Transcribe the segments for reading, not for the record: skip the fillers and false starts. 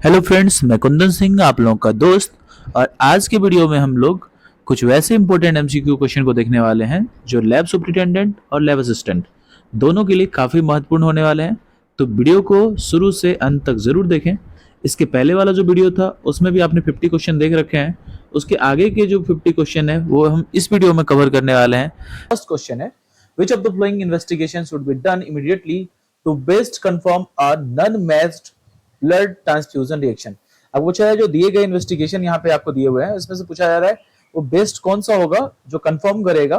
Hello friends, मैं कुंदन सिंह आप लोगों का दोस्त। और आज के वीडियो में हम लोग कुछ वैसे इंपॉर्टेंट एमसीक्यू क्वेश्चन को देखने वाले हैं जो लैब सुपरिटेंडेंट और लैब असिस्टेंट दोनों के लिए काफ़ी महत्वपूर्ण होने वाले हैं। तो वीडियो को शुरू से अंत तक ज़रूर देखें। इसके पहले वाला जो वीडियो था उसमें भी आपने 50 क्वेश्चन देख रखे हैं। उसके आगे के जो 50 क्वेश्चन है वो हम इस वीडियो में कवर करने वाले हैं। फर्स्ट क्वेश्चन है, which of the following investigation should be done immediately to best confirm a non matched blood transfusion reaction. अब पूछा है जो दिए गए इन्वेस्टिगेशन यहाँ पे आपको दिए हुए हैं इसमें से पूछा जा रहा है वो बेस्ट कौन सा होगा जो कंफर्म करेगा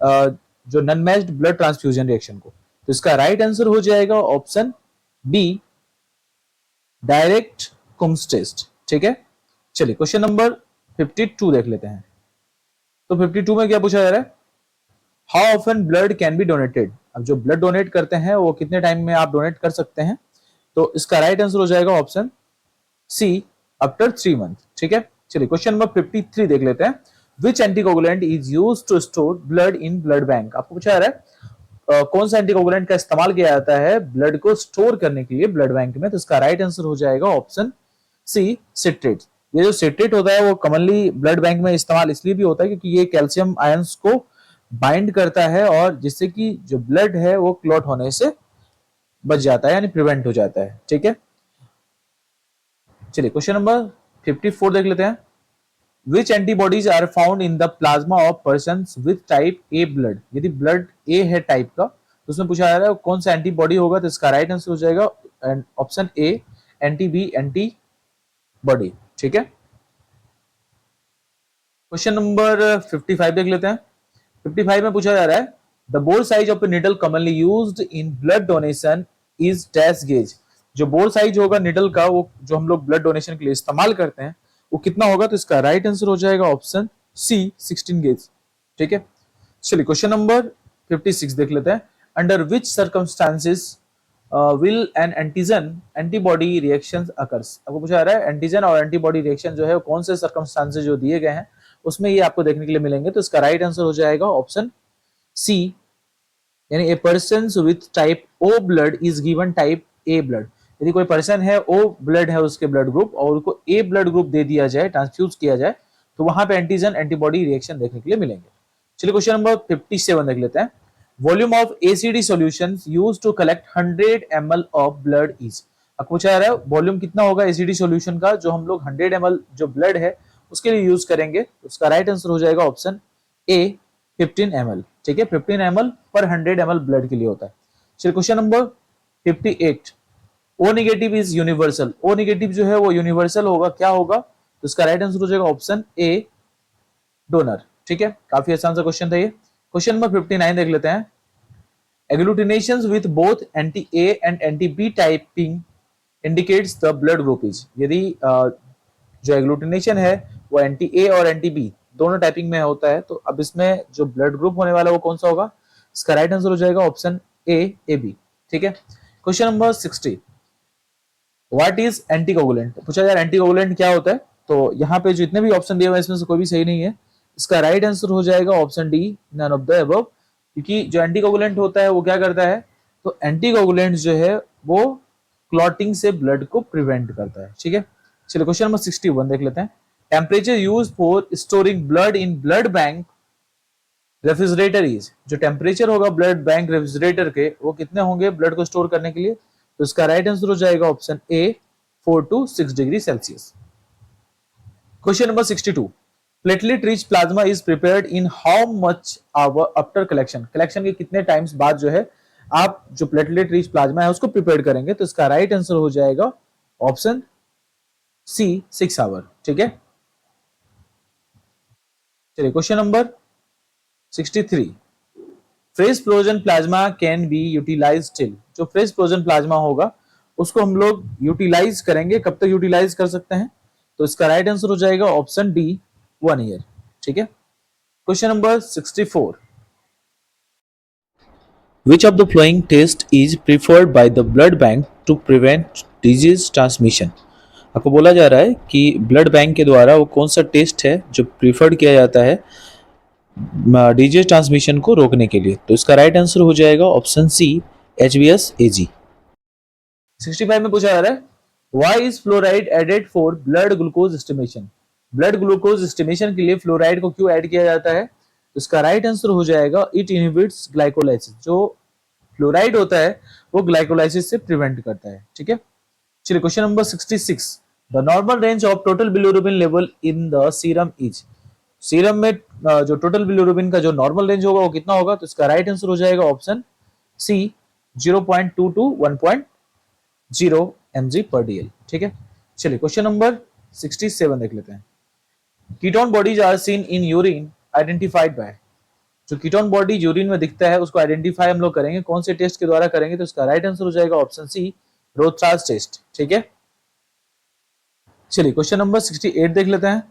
जो non matched blood transfusion reaction को। तो इसका राइट आंसर हो जाएगा ऑप्शन बी, डायरेक्ट कुम्स टेस्ट। ठीक है, चलिए क्वेश्चन नंबर 52 देख लेते हैं। तो 52 में क्या पूछा जा रहा है, how often blood can be donated. अब जो ब्लड डोनेट करते हैं वो कितने टाइम में आप डोनेट कर सकते हैं। तो इसका राइट आंसर हो जाएगा ऑप्शन सी, आफ्टर 3 मंथ। ठीक है, चलिए क्वेश्चन नंबर 53 देख लेते हैं। Which anticoagulant is used to store blood in blood bank. आपको पूछा जा रहा है कौन सा एंटीकोगुलेंट का इस्तेमाल किया जाता है ब्लड को स्टोर करने के लिए ब्लड बैंक में। तो इसका राइट आंसर हो जाएगा ऑप्शन सी, सिट्रेट। ये जो सिट्रेट होता है वो कॉमनली ब्लड बैंक में इस्तेमाल इसलिए भी होता है क्योंकि ये कैल्शियम आयंस को बाइंड करता है और जिससे कि जो ब्लड है वो क्लॉट होने से बच जाता है, यानी प्रिवेंट हो जाता है। ठीक है, चलिए क्वेश्चन नंबर 54 देख लेते हैं। Which antibodies are found in the plasma of persons with type A blood. यदि ब्लड ए है टाइप का तो उसमें पूछा जा रहा है कौन सा एंटीबॉडी होगा। तो इसका राइट आंसर हो जाएगा option A, anti B antibody. ठीक है, क्वेश्चन नंबर 55 देख लेते हैं। 55 में पूछा जा रहा है the bore size of A needle commonly used in blood donation is dash gauge. जो बोर साइज होगा निडल का वो जो हम लोग ब्लड डोनेशन के लिए इस्तेमाल करते हैं वो कितना होगा। तो इसका राइट आंसर हो जाएगा ऑप्शन सी, 16 गेज। ठीक है, चलिए क्वेश्चन नंबर 56 देख लेते हैं। Under which circumstances will an antigen antibody reaction occurs. आपको पूछा जा रहा है एंटीजन और एंटीबॉडी रिएक्शन जो है कौन से सर्कमस्टांसेस जो दिए गए हैं उसमें ये आपको देखने के लिए मिलेंगे। तो इसका राइट आंसर हो जाएगा ऑप्शन सी, यानी a person with type O blood is given type A blood. यदि कोई पर्सन है ओ ब्लड है उसके ब्लड ग्रुप और उसको ए ब्लड ग्रुप दे दिया जाए, ट्रांसफ्यूज किया जाए, तो वहां पे एंटीजन एंटीबॉडी रिएक्शन देखने के लिए मिलेंगे। चलिए क्वेश्चन नंबर 57 देख लेते हैं। Volume of ACD solution used to collect 100 ml of blood is. अब पूछा जा रहा है वॉल्यूम कितना होगा एसिडी सॉल्यूशन का जो हम लोग 100 ml जो ब्लड है उसके लिए यूज करेंगे। उसका राइट आंसर हो जाएगा ऑप्शन ए, 15 ml। ठीक है, 15 ml पर 100 ml ब्लड के लिए होता है। चलिए question number 58, O negative is universal. O negative जो है वो यूनिवर्सल होगा, क्या होगा। तो इसका राइट आंसर हो जाएगा ऑप्शन ए, डोनर। ठीक है, काफी आसान सा क्वेश्चन था ये। क्वेश्चन नंबर 59 देख लेते हैं। Agglutinations with both anti A and anti B typing indicates the blood group is. यदि जो एग्लूटिनेशन है वो एंटी ए और एंटी बी दोनों टाइपिंग में होता है तो अब इसमें जो ब्लड ग्रुप होने वाला है वो कौन सा होगा। इसका राइट आंसर हो जाएगा ऑप्शन ए, ए बी। ठीक है, question number 60, what is anticoagulant. पूछा जा रहा है एंटीकोगुलेंट क्या होता है। तो यहाँ पे जितने भी ऑप्शन दिए हुए हैं इसमें से कोई भी सही नहीं है। इसका राइट आंसर हो जाएगा option D, none of the above. क्योंकि जो एंटीकोगुलेंट होता है वो क्या करता है, तो एंटीकोगुलेंट जो है वो क्लॉटिंग से ब्लड को प्रिवेंट करता है। ठीक है, चलिए क्वेश्चन नंबर 61 देख लेते हैं। Temperature use for storing blood in blood bank refrigerator is. जो टेम्परेचर होगा ब्लड बैंक रेफ्रिजरेटर के वो कितने होंगे ब्लड को स्टोर करने के लिए। तो इसका राइट आंसर हो जाएगा option A, 4 to 6 degree Celsius. Question number 62, platelet rich plasma is prepared in how much hour after collection. Collection के कितने टाइम्स बाद जो है आप जो प्लेटलेट रिच प्लाज्मा है उसको प्रिपेयर करेंगे। तो इसका राइट आंसर हो जाएगा ऑप्शन सी, 6 आवर। ठीक है, चलिए question number 63, fresh frozen plasma can be utilise till. जो फ्रेश फ्रोजन प्लाज्मा होगा उसको हम लोग यूटिलाइज करेंगे, कब तक यूटिलाइज कर सकते हैं। तो इसका राइट आंसर हो जाएगा ऑप्शन डी, 1 ईयर। ठीक है, question number 64, which of the following test is preferred by the blood bank to prevent disease transmission. आपको बोला जा रहा है कि ब्लड बैंक के द्वारा वो कौन सा टेस्ट है जो प्रिफर्ड किया जाता है डिजीज ट्रांसमिशन को रोकने के लिए। तो इसका राइट आंसर हो जाएगा ऑप्शन सी, HbS AG। 65 में पूछा जा रहा है why is fluoride added for blood glucose estimation? Blood glucose estimation के लिए फ्लोराइड को क्यों ऐड किया जाता है? तो इसका राइट आंसर हो जाएगा इट इनहिबिट्स ग्लाइकोलाइसिस। जो फ्लोराइड होता है वो ग्लाइकोलाइसिस से प्रिवेंट करता है। ठीक है, चलिए question number 66, the normal range of total bilirubin level in the serum is? Serum में जो टोटल बिलिरुबिन का जो नॉर्मल रेंज होगा वो कितना होगा? तो इसका राइट आंसर हो जाएगा option C 0.2 to 1.0 mg per DL. ठीक है, चलिए क्वेश्चन नंबर 67 देख लेते हैं। Ketone bodies are seen in urine identified by? जो कीटोन बॉडी यूरिन में दिखता है उसको आइडेंटिफाई हम लोग करेंगे कौन से टेस्ट के द्वारा करेंगे? तो इसका राइट आंसर हो जाएगा ऑप्शन सी रोथरास टेस्ट। ठीक है, चलिए क्वेश्चन नंबर 68 देख लेते हैं।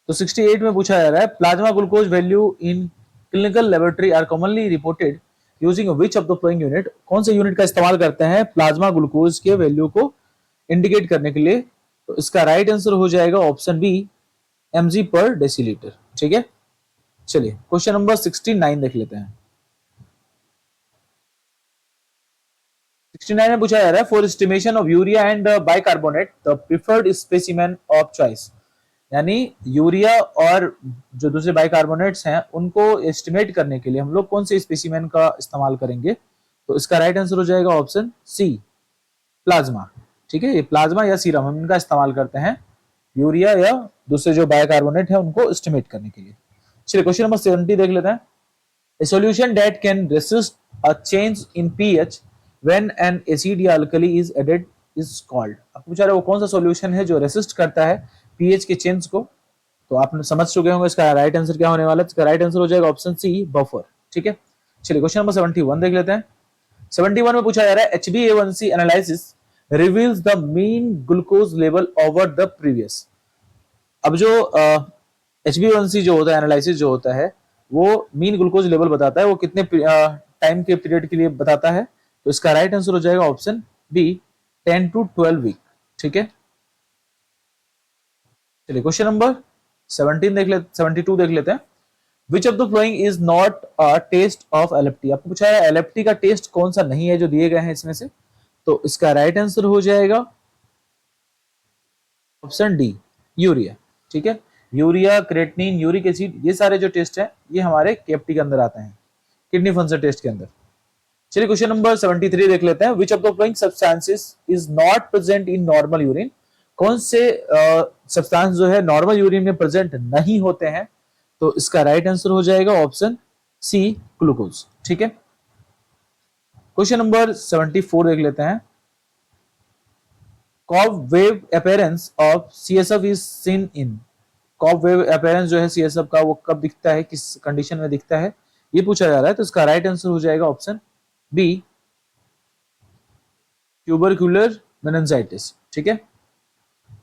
तो 68 में पूछा जा रहा है plasma glucose value in clinical laboratory are commonly reported using which of the following unit? कौन से यूनिट का इस्तेमाल करते हैं प्लाज्मा ग्लूकोज के वैल्यू को इंडिकेट करने के लिए? तो इसका राइट आंसर हो जाएगा option B mg per decilitre. ठीक है, चलिए क्वेश्चन नंबर 69 देख लेते हैं। 69 में पूछा जा रहा है for estimation of urea and bicarbonate the preferred specimen of choice? यानी यूरिया और जो दूसरे बाइकार्बोनेट्स हैं उनको एस्टिमेट करने के लिए हम लोग कौन से स्पेसिमेन का इस्तेमाल करेंगे? तो इसका राइट आंसर हो जाएगा ऑप्शन सी प्लाज्मा। ठीक है, ये प्लाज्मा या सीरम हम इनका इस्तेमाल करते हैं यूरिया या दूसरे जो बाइकार्बोनेट है उनको एस्टिमेट करने के लिए। चलिए क्वेश्चन नंबर 70 देख लेते हैं। A solution that can resist a change in pH when an acid या alkali is added is called? अब पूछा रहा है वो कौन सा सॉल्यूशन है जो रेसिस्ट करता है pH के चेंज को? तो आप समझ चुके होंगे इसका राइट आंसर क्या होने वाला है। इसका राइट आंसर हो जाएगा ऑप्शन सी बफर। ठीक है, चलिए क्वेश्चन नंबर 71 देख लेते हैं। 71 में पूछा जा रहा है HbA1c analysis reveals the mean glucose level over the previous. अब जो HbA1c जो होता है एनालिसिस जो होता है वो मीन ग्लूकोज लेवल बताता है, वो कितने टाइम के पीरियड के लिए बताता है? तो इसका राइट आंसर हो जाएगा ऑप्शन बी 10 टू 12 वीक। ठीक है, चलिए क्वेश्चन नंबर 72 देख लेते हैं। Which of the following is not a test of LFT? आपको पूछा है एलएफटी का टेस्ट कौन सा नहीं है जो दिए गए हैं इसमें से? तो इसका राइट आंसर हो जाएगा ऑप्शन डी यूरिया। ठीक है, यूरिया, क्रेटिनिन, यूरिक एसिड, ये सारे जो टेस्ट हैं ये हमारे केएफटी के अंदर आते हैं, किडनी फंक्शन टेस्ट के अंदर। चलिए क्वेश्चन नंबर 73 देख लेते हैं। Which of the flowing substances is not present in normal urine? कौन से सब्सटेंस जो है नॉर्मल यूरिन में प्रेजेंट नहीं होते हैं? तो इसका राइट आंसर हो जाएगा ऑप्शन सी ग्लूकोज। ठीक है, क्वेश्चन नंबर 74 देख लेते हैं। Cobweb appearance of CSF is seen in? Cobweb appearance जो है सीएसएफ का वो कब दिखता है, किस कंडीशन में दिखता है, ये पूछा जा रहा है। तो इसका राइट आंसर हो जाएगा ऑप्शन बी ट्यूबरक्यूलर मेनिंजाइटिस। ठीक है,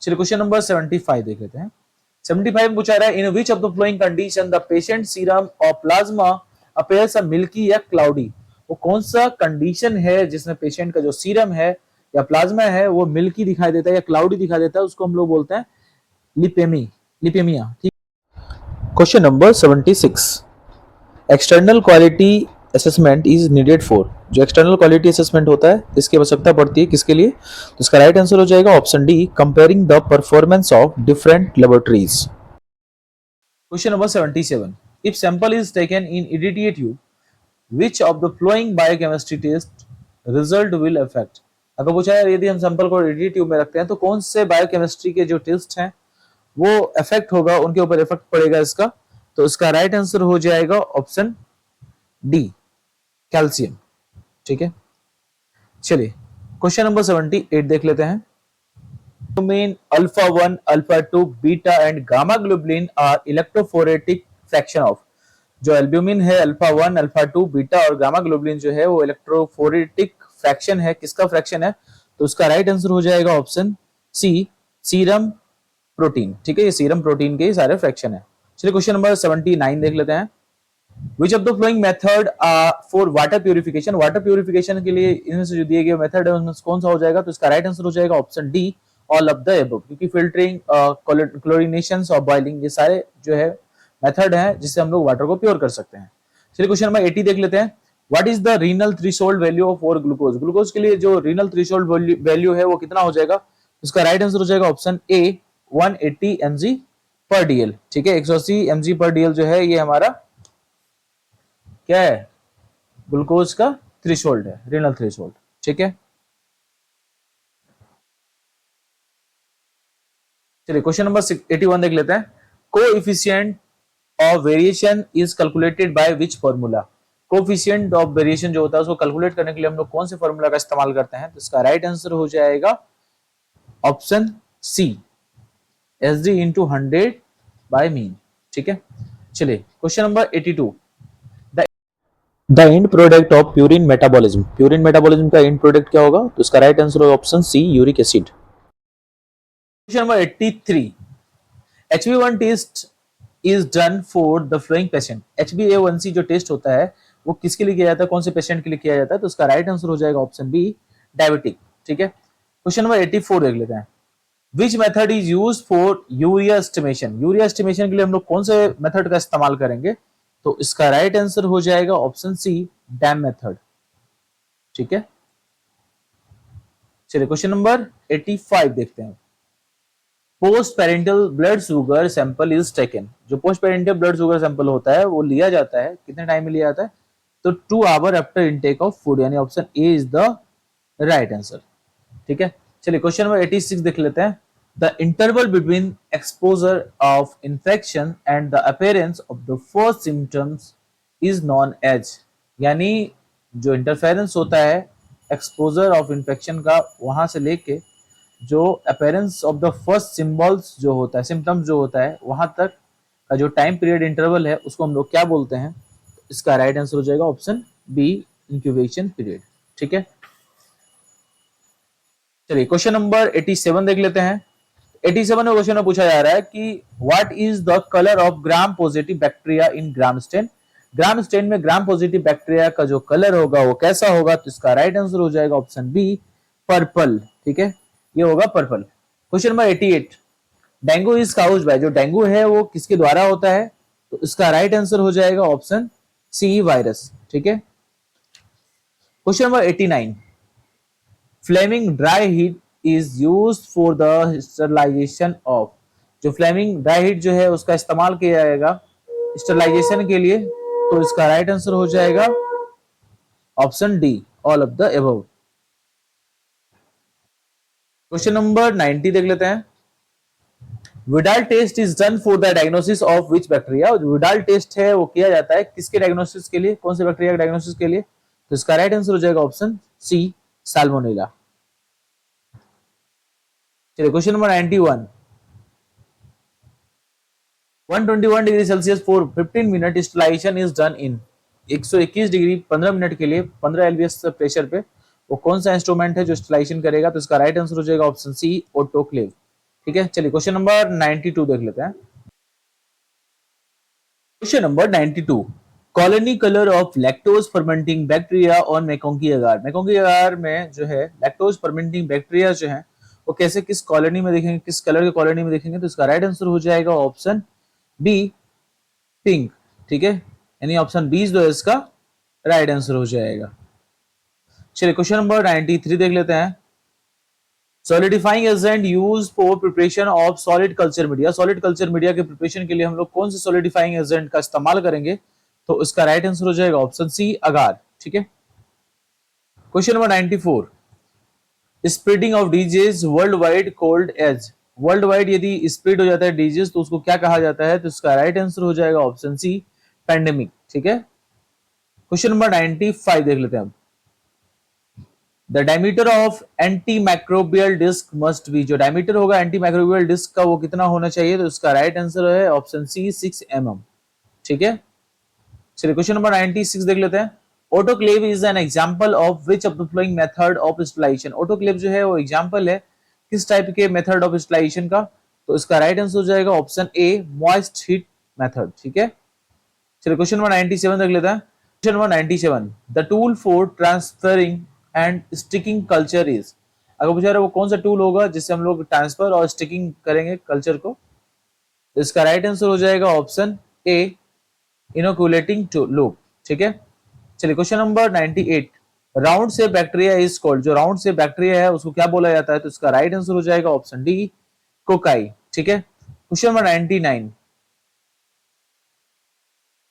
चलिए क्वेश्चन नंबर 75 देख लेते हैं। 75 में पूछा रहा है in which of the following condition the patient serum or plasma appears milky या क्लाउडी? वो कौन सा कंडीशन है जिसमें पेशेंट का जो सीरम है या प्लाज्मा है वो मिल्की दिखाई देता है या क्लाउडी दिखाई देता है? उसको हम लोग बोलते हैं लिपेमिया। ठीक, question number 76 external quality assessment is needed for? जो एक्सटर्नल क्वालिटी असेसमेंट होता है इसकी आवश्यकता पड़ती है किसके लिए? तो इसका राइट आंसर हो जाएगा option D comparing the performance of different laboratories. Question number 77 if sample is taken in EDTA tube which of the flowing biochemistry test result will affect? अगर पूछा है यदि हम सैंपल को EDTA ट्यूब में रखते हैं तो कौन से बायोकेमिस्ट्री के जो टेस्ट हैं वो इफेक्ट होगा, उनके ऊपर इफेक्ट पड़ेगा इसका? तो इसका राइट आंसर हो जाएगा ऑप्शन डी कैल्शियम। ठीक है, चलिए क्वेश्चन नंबर 78 देख लेते हैं। Albumin alpha 1, alpha 2, beta and gamma globulin are electrophoretic fraction of? जो एल्ब्यूमिन है अल्फा 1, अल्फा 2, बीटा और गामा ग्लोबुलिन जो है वो इलेक्ट्रोफोरेटिक फ्रैक्शन है, किसका फ्रैक्शन है? तो उसका राइट आंसर हो जाएगा ऑप्शन सी सीरम प्रोटीन। ठीक है, ये सीरम प्रोटीन के सारे फ्रैक्शन है। चलिए क्वेश्चन नंबर 79 देख लेते हैं। Which of the flowing method for water purification? Water purification के लिए इनमें से जो दिए गए मेथड है उनमें कौन सा हो जाएगा? तो इसका राइट आंसर हो जाएगा option D all of the above, क्योंकि फिल्टरिंग, क्लोरीनेशन और बॉइलिंग ये सारे जो है मेथड है जिससे हम लोग वाटर को प्योर कर सकते हैं। चलिए क्वेश्चन नंबर 80 देख लेते हैं। What is the renal threshold value for glucose? Glucose के लिए जो रीनल थ्रेशोल्ड वैल्यू है वो कितना हो जाएगा? इसका राइट आंसर हो जाएगा ऑप्शन ए 180 mg पर डीएल। ठीक है, 180 mg पर डीएल जो है ये हमारा क्या है, ग्लूकोज का थ्रेशोल्ड है, रेनल थ्रेशोल्ड। ठीक है, चलिए क्वेश्चन नंबर 81 देख लेते हैं। Coefficient of variation is calculated by which formula. Coefficient of variation जो होता है उसको कैलकुलेट करने के लिए हम लोग कौन से फॉर्मूला का इस्तेमाल करते हैं? तो इसका राइट आंसर हो जाएगा option C, S D into 100 by mean. ठीक है, चलिए question number 82। The end product of purine metabolism, purine metabolism का एंड प्रोडक्ट क्या होगा? तो इसका राइट आंसर होगा option C, uric acid. Question number 83। HbA1 test is done for the following patient. HbA1c जो टेस्ट होता है वो किसके लिए किया जाता है, कौन से पेशेंट के लिए किया जाता है? तो उसका राइट आंसर हो जाएगा ऑप्शन बी, डायबिटिक। ठीक है, क्वेश्चन नंबर 84 देख लेते हैं। Which method is used for urea estimation. Urea estimation के लिए हम लोग कौन से मेथड का इस्तेमाल करेंगे? तो इसका राइट आंसर हो जाएगा ऑप्शन सी, डैम मेथड। ठीक है, चलिए क्वेश्चन नंबर 85 देखते हैं। Post prandial blood sugar sample is taken. जो post prandial blood sugar sample होता है वो लिया जाता है कितने टाइम में लिया जाता है? तो 2 hour after intake of food, यानी option A is the right answer. ठीक है, चलिए क्वेश्चन नंबर 86 देख लेते हैं। The interval between exposure of infection and the appearance of the first symptoms is known as, यानी जो इंटरफेरेंस होता है एक्सपोजर ऑफ इंफेक्शन का वहां से लेके जो appearance of the first symbols जो होता है, सिम्टम्स जो होता है वहां तक का जो टाइम पीरियड इंटरवल है उसको हम लोग क्या बोलते हैं? इसका राइट आंसर हो जाएगा ऑप्शन बी, इंक्यूबेशन पीरियड। ठीक है, चलिए क्वेश्चन नंबर 87 देख लेते हैं। 87 में क्वेश्चन में पूछा जा रहा है कि what is the colour of gram positive bacteria in gram stain. Gram stain में ग्राम पॉजिटिव बैक्टीरिया का जो कलर होगा वो कैसा होगा? तो इसका राइट आंसर हो जाएगा ऑप्शन बी, पर्पल। ठीक है, ये होगा purple. Question number 88। Dengue is caused bye, जो डेंगू है वो किसके द्वारा होता है? तो इसका राइट आंसर हो जाएगा ऑप्शन सी, वायरस। ठीक है, question number 89। Flaming dry heat is used for the sterilisation of. जो फ्लेमिंग ड्राई हीट जो है उसका इस्तेमाल किया जाएगा स्टरलाइजेशन के लिए, तो इसका राइट आंसर हो जाएगा option D, all of the above. Question number 90 देख लेते हैं। Widal test is done for the diagnosis of which bacteria. जो विडाल टेस्ट है वो किया जाता है किसके डायग्नोसिस के लिए, कौन से बैक्टीरिया के डायग्नोसिस के लिए? तो इसका राइट आंसर हो जाएगा ऑप्शन सी, साल्मोनेला। चलिए question number 91। 121 degree Celsius for 15 minute sterilisation is done in. 121 degree 15 minute के लिए 15 एलवीएस प्रेशर पे वो कौन सा इंस्ट्रूमेंट है जो स्टरलाइजेशन करेगा? तो इसका राइट आंसर हो जाएगा ऑप्शन सी, ऑटोक्लेव। ठीक है, चलिए क्वेश्चन नंबर 92 देख लेते हैं। Question number 92। Colony colour of lactose fermenting bacteria और मेकोंकी अगार। मेकोंकी अगार में जो है लैक्टोज फर्मेंटिंग बैक्टीरिया जो है वो कैसे किस कॉलोनी में देखेंगे, किस कलर के कॉलोनी में देखेंगे? तो इसका राइट आंसर हो जाएगा ऑप्शन बी, पिंक। ठीक है, यानी ऑप्शन बी जो है इसका राइट आंसर हो जाएगा। चलिए क्वेश्चन नंबर 93 देख लेते हैं। Solidifying agent use for preparation of solid culture media. Solid culture media के प्रिपरेशन के लिए हम लोग कौन से सॉलिडिफाइंग एजेंट का इस्तेमाल करेंगे? तो इसका राइट आंसर हो जाएगा ऑप्शन सी, अगार। ठीक है, question number 94। Spreading of disease worldwide called as. Worldwide यदि स्प्रेड हो जाता है डिजीज तो उसको क्या कहा जाता है? तो इसका राइट आंसर हो जाएगा ऑप्शन सी, पैंडेमिक। ठीक है, क्वेश्चन नंबर 95 देख लेते हैं हम। The diameter of antimicrobial disc must be. जो डायमीटर होगा एंटी माइक्रोबियल डिस्क का वो कितना होना चाहिए? तो इसका राइट आंसर है ऑप्शन सी, 6 mm। ठीक है, चलिए क्वेश्चन नंबर 96 देख लेते हैं। Autoclave is an example of which of the following method of sterilisation. Autoclave जो है वो एग्जांपल है किस टाइप के मेथड ऑफ स्टरलाइजेशन का? तो इसका राइट आंसर हो जाएगा ऑप्शन ए, मॉइस्ट हीट मेथड। ठीक है, चलिए क्वेश्चन नंबर 97 देख लेते हैं। Question number 97। The tool for transferring and sticking culture is. अगर पूछा रहा है वो कौन सा टूल होगा जिससे हम लोग ट्रांसफर और स्टिकिंग करेंगे कल्चर को? तो इसका राइट आंसर हो जाएगा ऑप्शन ए, इनोकुलेटिंग लूप। ठीक है, चलिए क्वेश्चन नंबर 98। राउंड से बैक्टीरिया इज कॉल्ड, जो राउंड से बैक्टीरिया है उसको क्या बोला जाता है, तो इसका राइट आंसर हो जाएगा ऑप्शन डी, कोकाई। ठीक है, क्वेश्चन नंबर 99,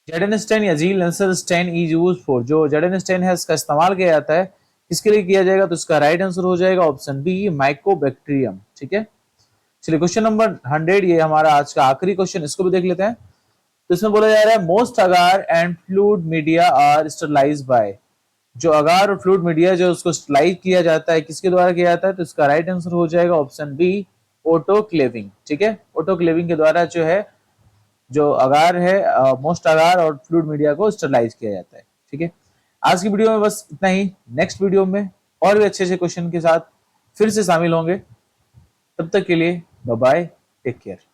जेडेनस्टेन या जी लेंसर स्टेन इज यूज फॉर, जो जेडेनस्टेन है इसका इस्तेमाल किया जाता है किसके लिए किया जाएगा, तो इसका राइट आंसर हो जाएगा ऑप्शन बी, माइकोबैक्टीरियम। ठीक है, चलिए क्वेश्चन नंबर 100, ये हमारा आज का आखिरी क्वेश्चन, इसको भी देख लेते हैं। तो इसमें बोला जा रहा है most agar and fluid media are sterilised by, जो अगार और फ्लूइड मीडिया जो उसको स्टरलाइज किया जाता है किसके द्वारा किया जाता है, तो इसका राइट आंसर हो जाएगा ऑप्शन बी, ऑटोक्लेविंग। ठीक है, ऑटोक्लेविंग के द्वारा जो है जो अगार है मोस्ट अगार और फ्लूइड मीडिया को स्टरलाइज किया जाता है। ठीक है, आज की वीडियो में बस इतना ही। नेक्स्ट वीडियो में और भी अच्छे अच्छे क्वेश्चन के साथ फिर से शामिल होंगे। तब तक के लिए बाय बाय, टेक केयर।